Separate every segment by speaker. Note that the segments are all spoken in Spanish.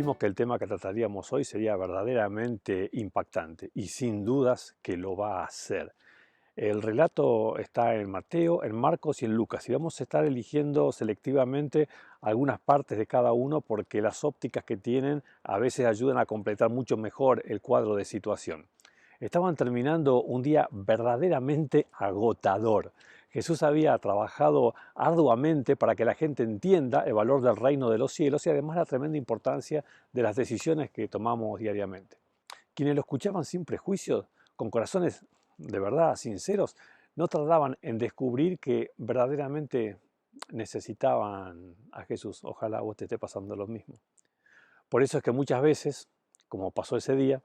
Speaker 1: dijimos que el tema que trataríamos hoy sería verdaderamente impactante y sin dudas que lo va a hacer. El relato está en Mateo, en Marcos y en Lucas y vamos a estar eligiendo selectivamente algunas partes de cada uno porque las ópticas que tienen a veces ayudan a completar mucho mejor el cuadro de situación. Estaban terminando un día verdaderamente agotador. Jesús había trabajado arduamente para que la gente entienda el valor del reino de los cielos y además la tremenda importancia de las decisiones que tomamos diariamente. Quienes lo escuchaban sin prejuicios, con corazones de verdad sinceros, no tardaban en descubrir que verdaderamente necesitaban a Jesús. Ojalá a vos te esté pasando lo mismo. Por eso es que muchas veces, como pasó ese día,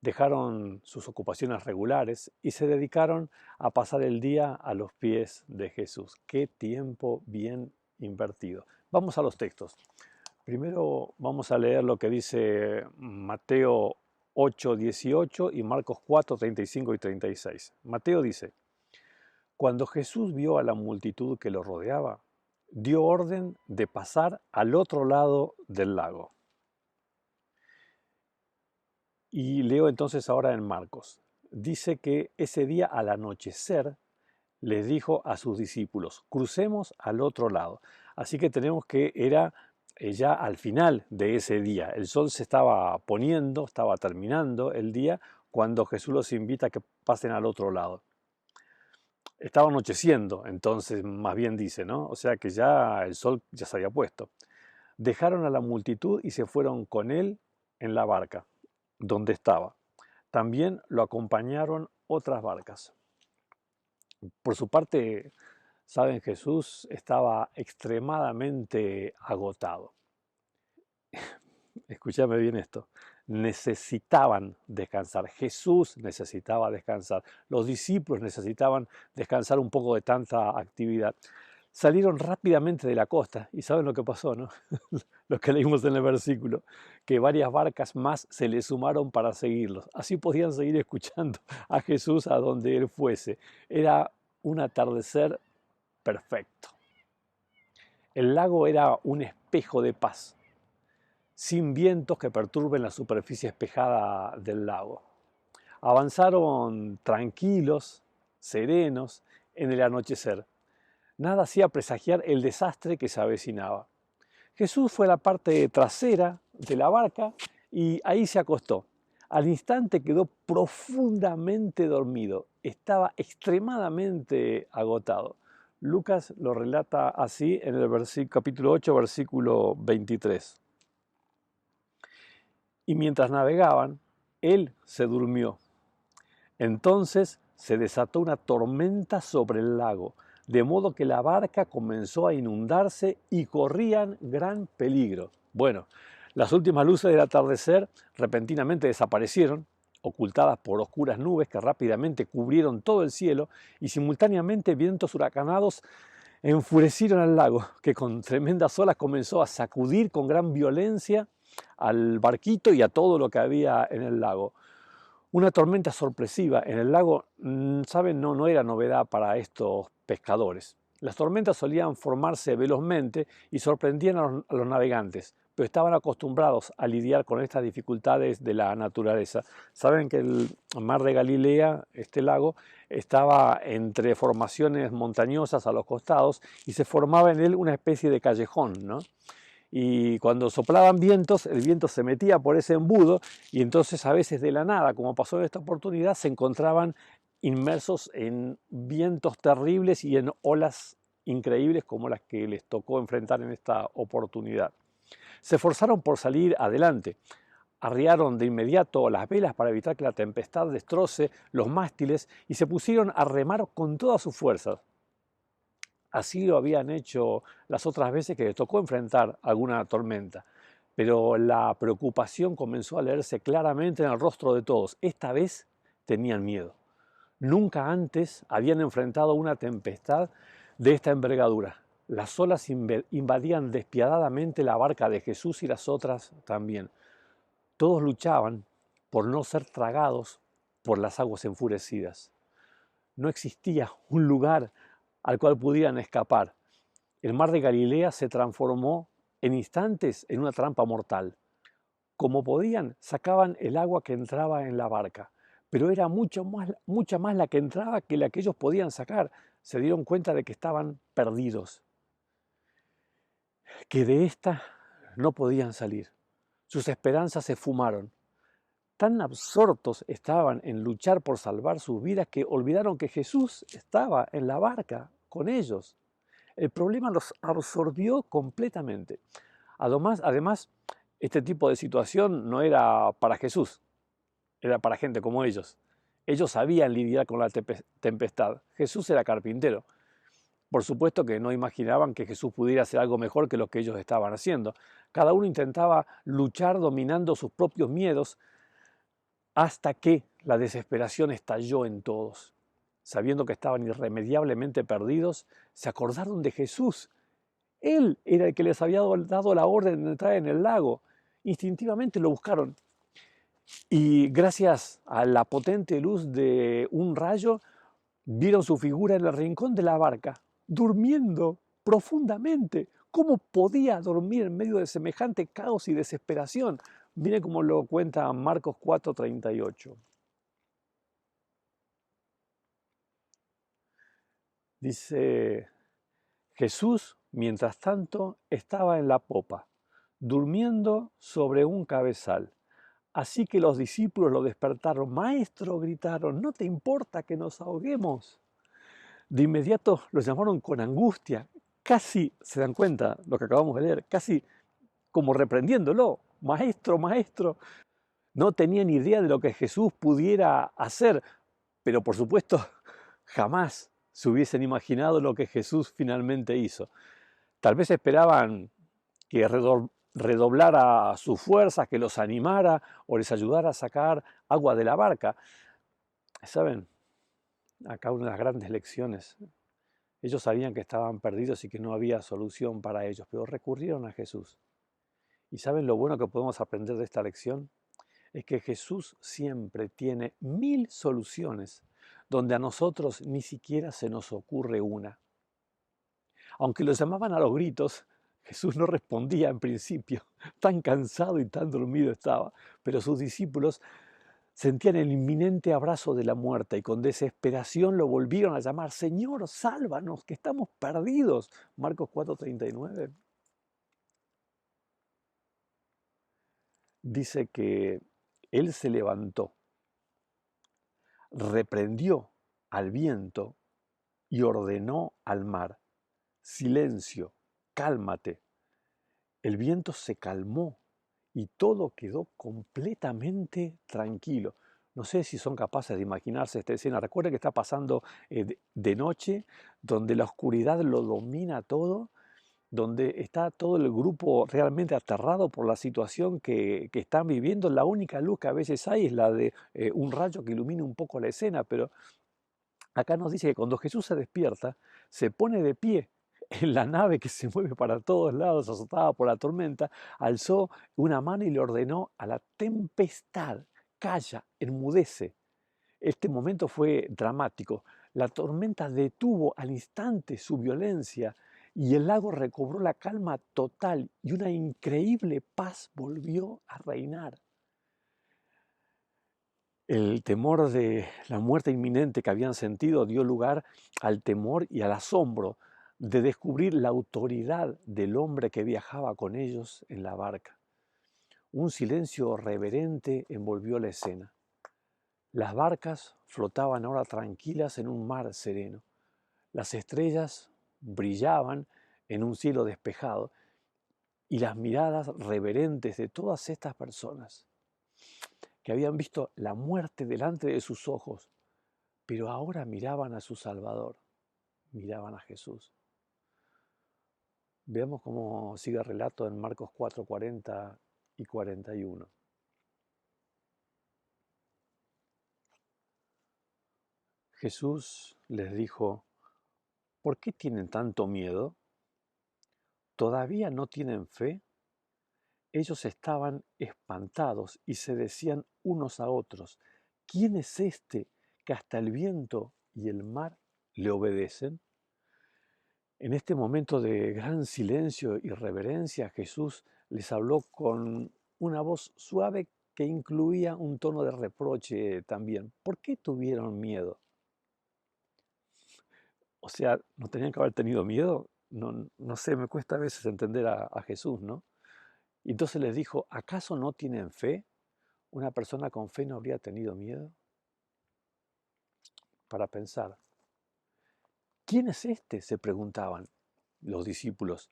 Speaker 1: dejaron sus ocupaciones regulares y se dedicaron a pasar el día a los pies de Jesús. ¡Qué tiempo bien invertido! Vamos a los textos. Primero vamos a leer lo que dice Mateo 8:18 y Marcos 4:35 y 36. Mateo dice: Cuando Jesús vio a la multitud que lo rodeaba, dio orden de pasar al otro lado del lago. Y leo entonces ahora en Marcos. Dice que ese día al anochecer les dijo a sus discípulos: crucemos al otro lado. Así que tenemos que era ya al final de ese día. El sol se estaba poniendo, estaba terminando el día cuando Jesús los invita a que pasen al otro lado. Estaba anocheciendo, entonces más bien dice, ¿no? O sea que ya el sol ya se había puesto. Dejaron a la multitud y se fueron con él en la barca donde estaba. También lo acompañaron otras barcas. Por su parte, saben, Jesús estaba extremadamente agotado. Escúchame bien esto. Necesitaban descansar. Jesús necesitaba descansar. Los discípulos necesitaban descansar un poco de tanta actividad. Salieron rápidamente de la costa y saben lo que pasó, ¿no? Lo que leímos en el versículo, que varias barcas más se le sumaron para seguirlos. Así podían seguir escuchando a Jesús a donde él fuese. Era un atardecer perfecto. El lago era un espejo de paz, sin vientos que perturben la superficie espejada del lago. Avanzaron tranquilos, serenos, en el anochecer. Nada hacía presagiar el desastre que se avecinaba. Jesús fue a la parte trasera de la barca y ahí se acostó. Al instante quedó profundamente dormido. Estaba extremadamente agotado. Lucas lo relata así en el capítulo 8, versículo 23. Y mientras navegaban, él se durmió. Entonces se desató una tormenta sobre el lago, de modo que la barca comenzó a inundarse y corrían gran peligro. Bueno, las últimas luces del atardecer repentinamente desaparecieron, ocultadas por oscuras nubes que rápidamente cubrieron todo el cielo y simultáneamente vientos huracanados enfurecieron al lago, que con tremendas olas comenzó a sacudir con gran violencia al barquito y a todo lo que había en el lago. Una tormenta sorpresiva en el lago, ¿saben? No era novedad para estos pescadores. Las tormentas solían formarse velozmente y sorprendían a los navegantes, pero estaban acostumbrados a lidiar con estas dificultades de la naturaleza. Saben que el mar de Galilea, este lago, estaba entre formaciones montañosas a los costados y se formaba en él una especie de callejón, ¿no? Y cuando soplaban vientos, el viento se metía por ese embudo y entonces a veces de la nada, como pasó en esta oportunidad, se encontraban inmersos en vientos terribles y en olas increíbles como las que les tocó enfrentar en esta oportunidad. Se esforzaron por salir adelante. Arriaron de inmediato las velas para evitar que la tempestad destroce los mástiles y se pusieron a remar con todas sus fuerzas. Así lo habían hecho las otras veces que les tocó enfrentar alguna tormenta. Pero la preocupación comenzó a leerse claramente en el rostro de todos. Esta vez tenían miedo. Nunca antes habían enfrentado una tempestad de esta envergadura. Las olas invadían despiadadamente la barca de Jesús y las otras también. Todos luchaban por no ser tragados por las aguas enfurecidas. No existía un lugar al cual pudieran escapar. El mar de Galilea se transformó en instantes en una trampa mortal. Como podían, sacaban el agua que entraba en la barca, pero era mucha más la que entraba que la que ellos podían sacar. Se dieron cuenta de que estaban perdidos, que de esta no podían salir. Sus esperanzas se fumaron. Tan absortos estaban en luchar por salvar sus vidas que olvidaron que Jesús estaba en la barca con ellos. El problema los absorbió completamente. Además, este tipo de situación no era para Jesús, era para gente como ellos. Ellos sabían lidiar con la tempestad. Jesús era carpintero. Por supuesto que no imaginaban que Jesús pudiera hacer algo mejor que lo que ellos estaban haciendo. Cada uno intentaba luchar dominando sus propios miedos hasta que la desesperación estalló en todos. Sabiendo que estaban irremediablemente perdidos, se acordaron de Jesús. Él era el que les había dado la orden de entrar en el lago. Instintivamente lo buscaron. Y gracias a la potente luz de un rayo, vieron su figura en el rincón de la barca, durmiendo profundamente. ¿Cómo podía dormir en medio de semejante caos y desesperación? Mire cómo lo cuenta Marcos 4:38. Dice, Jesús, mientras tanto, estaba en la popa, durmiendo sobre un cabezal. Así que los discípulos lo despertaron. Maestro, gritaron, ¿no te importa que nos ahoguemos? De inmediato lo llamaron con angustia. Casi, se dan cuenta, lo que acabamos de leer, casi como reprendiéndolo. Maestro, maestro. No tenían idea de lo que Jesús pudiera hacer, pero por supuesto jamás se hubiesen imaginado lo que Jesús finalmente hizo. Tal vez esperaban que redoblara sus fuerzas, que los animara o les ayudara a sacar agua de la barca. ¿Saben? Acá una de las grandes lecciones. Ellos sabían que estaban perdidos y que no había solución para ellos, pero recurrieron a Jesús. ¿Y saben lo bueno que podemos aprender de esta lección? Es que Jesús siempre tiene 1000 soluciones, donde a nosotros ni siquiera se nos ocurre una. Aunque lo llamaban a los gritos, Jesús no respondía en principio, tan cansado y tan dormido estaba, pero sus discípulos sentían el inminente abrazo de la muerte y con desesperación lo volvieron a llamar, Señor, sálvanos, que estamos perdidos. Marcos 4:39 dice que Él se levantó, reprendió al viento y ordenó al mar, silencio, cálmate. El viento se calmó y todo quedó completamente tranquilo. No sé si son capaces de imaginarse esta escena. Recuerden que está pasando de noche, donde la oscuridad lo domina todo, donde está todo el grupo realmente aterrado por la situación que están viviendo. La única luz que a veces hay es la de un rayo que ilumina un poco la escena, pero acá nos dice que cuando Jesús se despierta, se pone de pie en la nave que se mueve para todos lados, azotada por la tormenta, alzó una mano y le ordenó a la tempestad, calla, enmudece. Este momento fue dramático. La tormenta detuvo al instante su violencia y el lago recobró la calma total y una increíble paz volvió a reinar. El temor de la muerte inminente que habían sentido dio lugar al temor y al asombro de descubrir la autoridad del hombre que viajaba con ellos en la barca. Un silencio reverente envolvió la escena. Las barcas flotaban ahora tranquilas en un mar sereno. Las estrellas brillaban en un cielo despejado y las miradas reverentes de todas estas personas que habían visto la muerte delante de sus ojos, pero ahora miraban a su Salvador, miraban a Jesús. Veamos cómo sigue el relato en Marcos 4:40 y 41. Jesús les dijo, ¿por qué tienen tanto miedo? ¿Todavía no tienen fe? Ellos estaban espantados y se decían unos a otros, ¿quién es este que hasta el viento y el mar le obedecen? En este momento de gran silencio y reverencia, Jesús les habló con una voz suave que incluía un tono de reproche también. ¿Por qué tuvieron miedo? O sea, ¿no tenían que haber tenido miedo? No sé, me cuesta a veces entender a Jesús, ¿no? Y entonces les dijo, ¿acaso no tienen fe? ¿Una persona con fe no habría tenido miedo? Para pensar. ¿Quién es este?, se preguntaban los discípulos.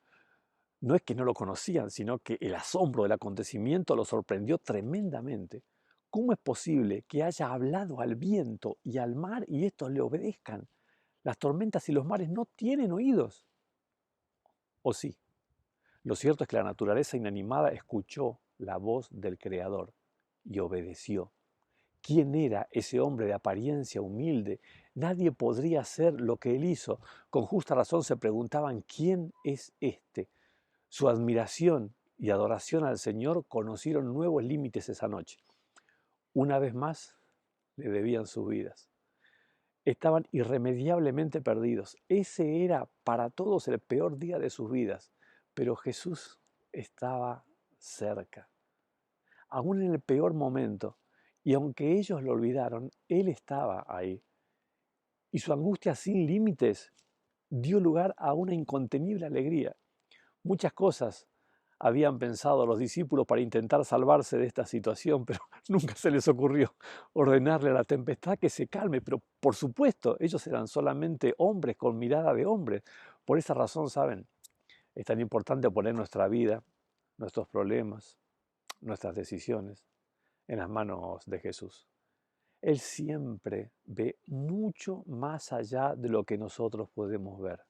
Speaker 1: No es que no lo conocían, sino que el asombro del acontecimiento los sorprendió tremendamente. ¿Cómo es posible que haya hablado al viento y al mar y estos le obedezcan? Las tormentas y los mares no tienen oídos. ¿O sí? Lo cierto es que la naturaleza inanimada escuchó la voz del Creador y obedeció. ¿Quién era ese hombre de apariencia humilde? Nadie podría hacer lo que él hizo. Con justa razón se preguntaban, ¿quién es este? Su admiración y adoración al Señor conocieron nuevos límites esa noche. Una vez más, le debían sus vidas. Estaban irremediablemente perdidos. Ese era para todos el peor día de sus vidas. Pero Jesús estaba cerca, aún en el peor momento. Y aunque ellos lo olvidaron, Él estaba ahí. Y su angustia sin límites dio lugar a una incontenible alegría. Muchas cosas habían pensado los discípulos para intentar salvarse de esta situación, pero nunca se les ocurrió ordenarle a la tempestad que se calme. Pero por supuesto, ellos eran solamente hombres con mirada de hombres. Por esa razón, ¿saben? Es tan importante poner nuestra vida, nuestros problemas, nuestras decisiones en las manos de Jesús. Él siempre ve mucho más allá de lo que nosotros podemos ver.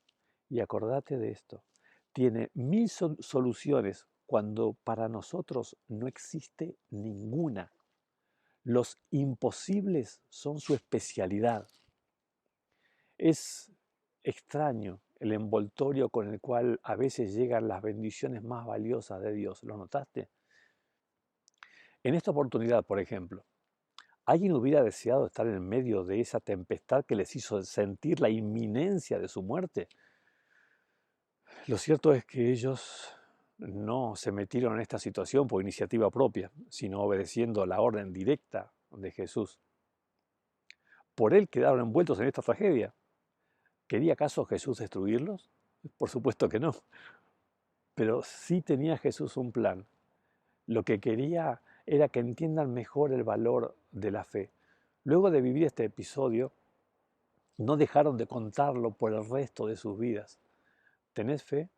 Speaker 1: Y acordate de esto, tiene mil soluciones cuando para nosotros no existe ninguna. Los imposibles son su especialidad. Es extraño el envoltorio con el cual a veces llegan las bendiciones más valiosas de Dios. ¿Lo notaste? En esta oportunidad, por ejemplo, ¿alguien hubiera deseado estar en medio de esa tempestad que les hizo sentir la inminencia de su muerte? Lo cierto es que ellos no se metieron en esta situación por iniciativa propia, sino obedeciendo la orden directa de Jesús. Por él quedaron envueltos en esta tragedia. ¿Quería acaso Jesús destruirlos? Por supuesto que no. Pero sí tenía Jesús un plan. Lo que quería era que entiendan mejor el valor de la fe. Luego de vivir este episodio, no dejaron de contarlo por el resto de sus vidas. ¿Tenés fe?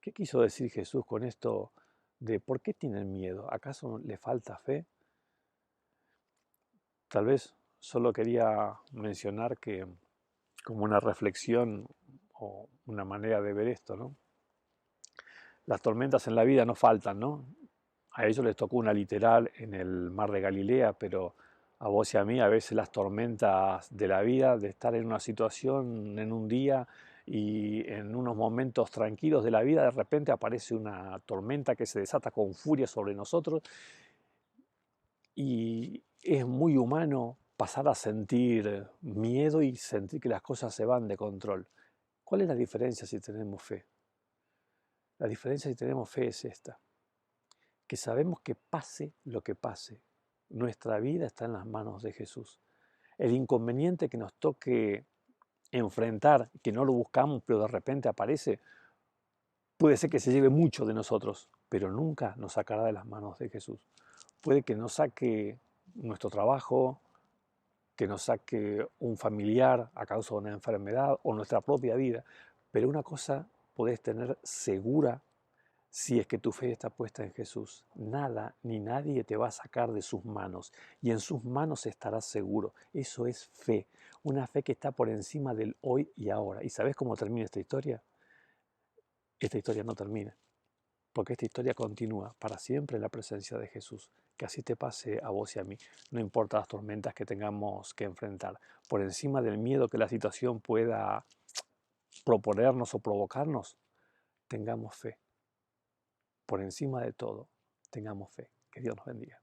Speaker 1: ¿Qué quiso decir Jesús con esto de por qué tienen miedo? ¿Acaso le falta fe? Tal vez solo quería mencionar que como una reflexión o una manera de ver esto, ¿no? Las tormentas en la vida no faltan, ¿no? A ellos les tocó una literal en el mar de Galilea, pero a vos y a mí a veces las tormentas de la vida, de estar en una situación en un día y en unos momentos tranquilos de la vida, de repente aparece una tormenta que se desata con furia sobre nosotros y es muy humano pasar a sentir miedo y sentir que las cosas se van de control. ¿Cuál es la diferencia si tenemos fe? La diferencia si tenemos fe es esta, que sabemos que pase lo que pase, nuestra vida está en las manos de Jesús. El inconveniente que nos toque enfrentar, que no lo buscamos, pero de repente aparece, puede ser que se lleve mucho de nosotros, pero nunca nos sacará de las manos de Jesús. Puede que nos saque nuestro trabajo, que nos saque un familiar a causa de una enfermedad o nuestra propia vida, pero una cosa podés tener segura si es que tu fe está puesta en Jesús. Nada ni nadie te va a sacar de sus manos y en sus manos estarás seguro. Eso es fe, una fe que está por encima del hoy y ahora. ¿Y sabes cómo termina esta historia? Esta historia no termina, porque esta historia continúa para siempre en la presencia de Jesús. Que así te pase a vos y a mí, no importa las tormentas que tengamos que enfrentar. Por encima del miedo que la situación pueda proponernos o provocarnos, tengamos fe. Por encima de todo, tengamos fe. Que Dios nos bendiga.